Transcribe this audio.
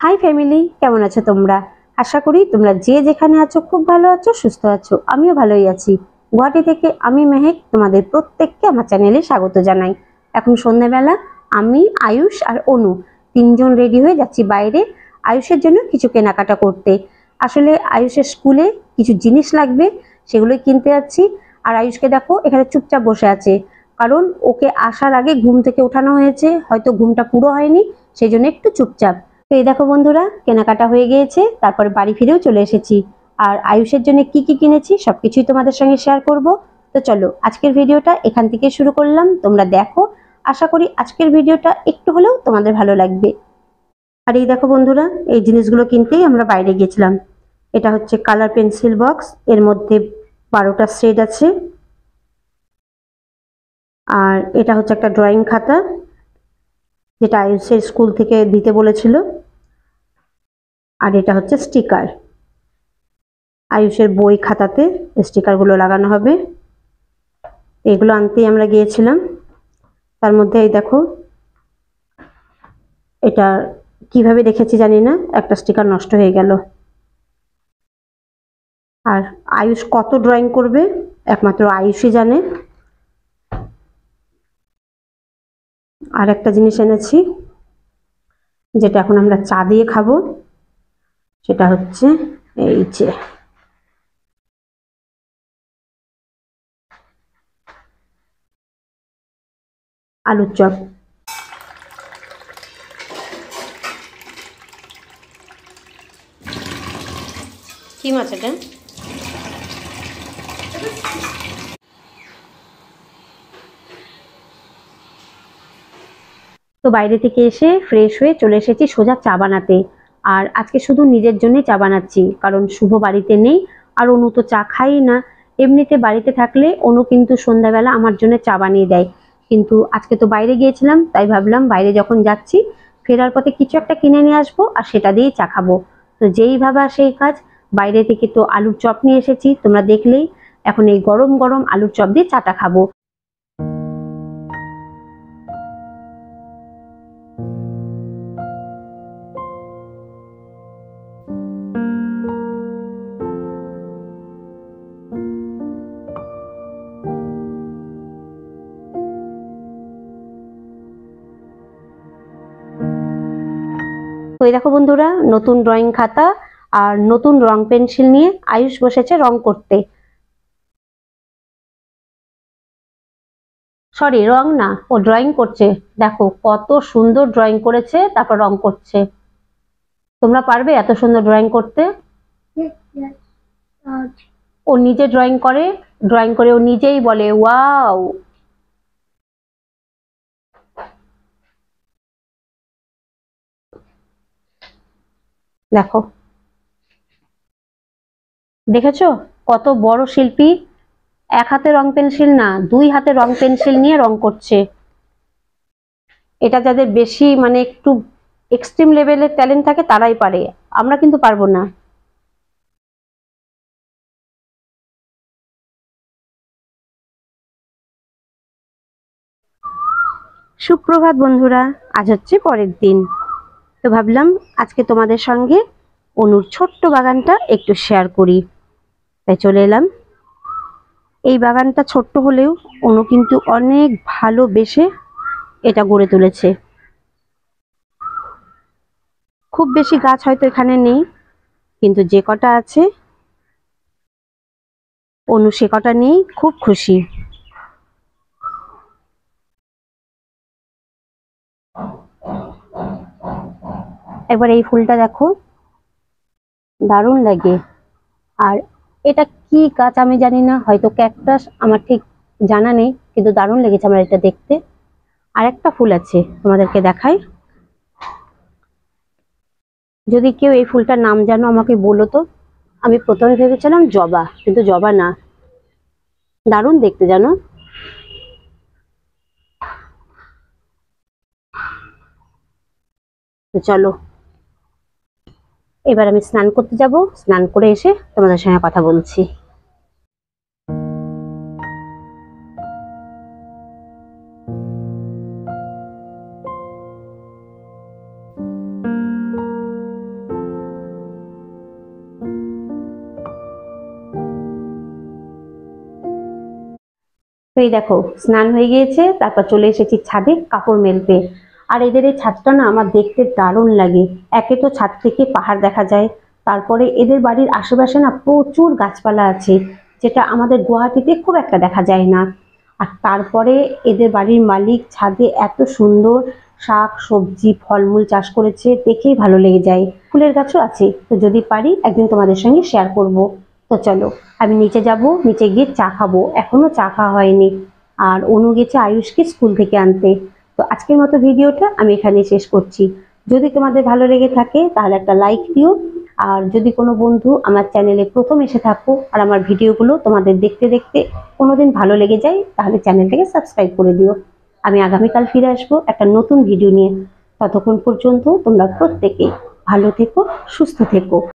High family, কেমন আছো তোমরা? আশা করি তোমরা যে যেখানে আছো খুব ভালো আছো, সুস্থ আছো। আমিও ভালোই আছি। গুয়াহাটি থেকে আমি মেহেক তোমাদের প্রত্যেককে আমার চ্যানেলে স্বাগত জানাই। এখন সন্ধ্যাবেলা আমি, আয়ুষ আর অনু তিনজন রেডি হয়ে যাচ্ছি বাইরে আয়ুষের জন্য কিছু কেনাকাটা করতে। আসলে আয়ুষের স্কুলে কিছু জিনিস লাগবে, সেগুলোই কিনতে যাচ্ছি। আর আয়ুষকে দেখো এখানে চুপচাপ বসে আছে, কারণ ওকে আসার আগে ঘুম থেকে ওঠানো হয়েছে, হয়তো ঘুমটা পুরো হয়নি, সেই জন্য একটু চুপচাপ। তো এই দেখো বন্ধুরা, কেনাকাটা হয়ে গিয়েছে, তারপরে বাড়ি ফিরেও চলে এসেছি। আর আয়ুষের জন্য কি কি কিনেছি সবকিছুই তোমাদের সঙ্গে শেয়ার করব। তো চলো আজকের ভিডিওটা এখান থেকে শুরু করলাম, তোমরা দেখো। আশা করি আজকের ভিডিওটা একটু হলেও তোমাদের ভালো লাগবে। আর এই দেখো বন্ধুরা, এই জিনিসগুলো কিনতেই আমরা বাইরে গিয়েছিলাম। এটা হচ্ছে কালার পেন্সিল বক্স, এর মধ্যে 12টা শেড আছে। আর এটা হচ্ছে একটা ড্রয়িং খাতা, যেটা আয়ুষের স্কুল থেকে দিতে বলেছিল। আর এটা হচ্ছে স্টিকার, আয়ুষের বই খাতাতে স্টিকারগুলো লাগানো হবে। এগুলো আনতেই আমরা গিয়েছিলাম। তার মধ্যে এই দেখো, এটা কিভাবে রেখেছি জানি না, একটা স্টিকার নষ্ট হয়ে গেল। আর আয়ুষ কত ড্রয়িং করবে একমাত্র আয়ুষই জানে। আর একটা জিনিস এনেছি, যেটা এখন আমরা চা দিয়ে খাবো, সেটা হচ্ছে এই যে আলুর চপ। কি মাছ এটা? তো বাইরে থেকে এসে ফ্রেশ হয়ে চলে এসেছি সোজা চা বানাতে। আর আজকে শুধু নিজের জন্যই চা বানাচ্ছি, কারণ শুভ বাড়িতে নেই। আর অনু তো চা খাই না। এমনিতে বাড়িতে থাকলে অনু কিন্তু সন্ধ্যাবেলা আমার জন্য চা বানিয়ে দেয়, কিন্তু আজকে তো বাইরে গিয়েছিলাম, তাই ভাবলাম বাইরে যখন যাচ্ছি ফেরার পথে কিছু একটা কিনে নিয়ে আসবো আর সেটা দিয়েই চা খাবো। তো যেই ভাবা সেই কাজ, বাইরে থেকে তো আলুর চপ নিয়ে এসেছি, তোমরা দেখলেই। এখন এই গরম গরম আলুর চপ দিয়ে চাটা খাবো। তো এই দেখো বন্ধুরা, নতুন ড্রয়িং খাতা আর নতুন রং পেন্সিল নিয়ে আয়ুষ বসেছে রং করতে। সরি, রং না, ও ড্রয়িং করছে। দেখো কত সুন্দর ড্রয়িং করেছে, তারপর রং করছে। তোমরা পারবে এত সুন্দর ড্রয়িং করতে? ও নিজে ড্রয়িং করে, ড্রয়িং করে ও নিজেই বলে ওয়াও। দেখো, দেখেছো কত বড় শিল্পী? এক হাতে রং পেন্সিল না, দুই হাতে রং পেন্সিল নিয়ে রং করছে। এটা যাদের বেশি মানে একটু এক্সট্রিম লেভেলের ট্যালেন্ট থাকে তারাই পারে, আমরা কিন্তু পারবো না। সুপ্রভাত বন্ধুরা, আজ হচ্ছে পরের দিন। তো ভাবলাম আজকে তোমাদের সঙ্গে অনুর ছোট্ট বাগানটা একটু শেয়ার করি, তাই চলে এলাম। এই বাগানটা ছোট্ট হলেও অনু কিন্তু অনেক ভালোবেসে এটা গড়ে তুলেছে। খুব বেশি গাছ হয়তো এখানে নেই, কিন্তু যে কটা আছে অনু সে কটা নিয়েই খুব খুশি। একবার এই ফুলটা দেখো, দারুণ লাগে। আর এটা কি গাছ আমি জানি না, হয়তো ক্যাকটাস, আমার ঠিক জানা নেই, কিন্তু দারুণ লেগেছে আমার এটা দেখতে। আর একটা ফুল আছে, তোমাদেরকে দেখাই। যদি কেউ এই ফুলটার নাম জানো আমাকে বলো তো। আমি প্রথমে ভেবেছিলাম জবা, কিন্তু জবা না। দারুণ দেখতে জানো। তো চলো এবার আমি স্নান করতে যাব, স্নান করে এসে তোমাদের সঙ্গে কথা বলছি। তো এই দেখো স্নান হয়ে গিয়েছে, তারপর চলে এসেছি ছাদে কাপড় মেলতে। আর এদের এই ছাদটা না আমার দেখতে দারুণ লাগে। একে তো ছাদ থেকে পাহাড় দেখা যায়, তারপরে এদের বাড়ির আশেপাশে না প্রচুর গাছপালা আছে, যেটা আমাদের গুয়াহাটিতে খুব একটা দেখা যায় না। আর তারপরে এদের বাড়ির মালিক ছাদে এত সুন্দর শাক সবজি ফলমূল চাষ করেছে, দেখেই ভালো লেগে যায়। ফুলের গাছও আছে, তো যদি পারি একদিন তোমাদের সঙ্গে শেয়ার করব। তো চলো আমি নিচে যাব, নিচে গিয়ে চা খাবো, এখনো চা খাওয়া হয়নি। আর অনু গেছে আয়ুষকে স্কুল থেকে আনতে। তো আজকের মতো ভিডিওটা আমি এখানে শেষ করছি। যদি তোমাদের ভালো লেগে থাকে তাহলে একটা লাইক দিও। আর যদি কোনো বন্ধু আমার চ্যানেলে প্রথম এসে থাকো আর আমার ভিডিওগুলো তোমাদের দেখতে দেখতে কোনোদিন ভালো লেগে যায়, তাহলে চ্যানেলটাকে সাবস্ক্রাইব করে দিও। আমি আগামীকাল ফিরে আসবো একটা নতুন ভিডিও নিয়ে। ততক্ষণ পর্যন্ত তোমরা প্রত্যেকে ভালো থেকো, সুস্থ থেকো।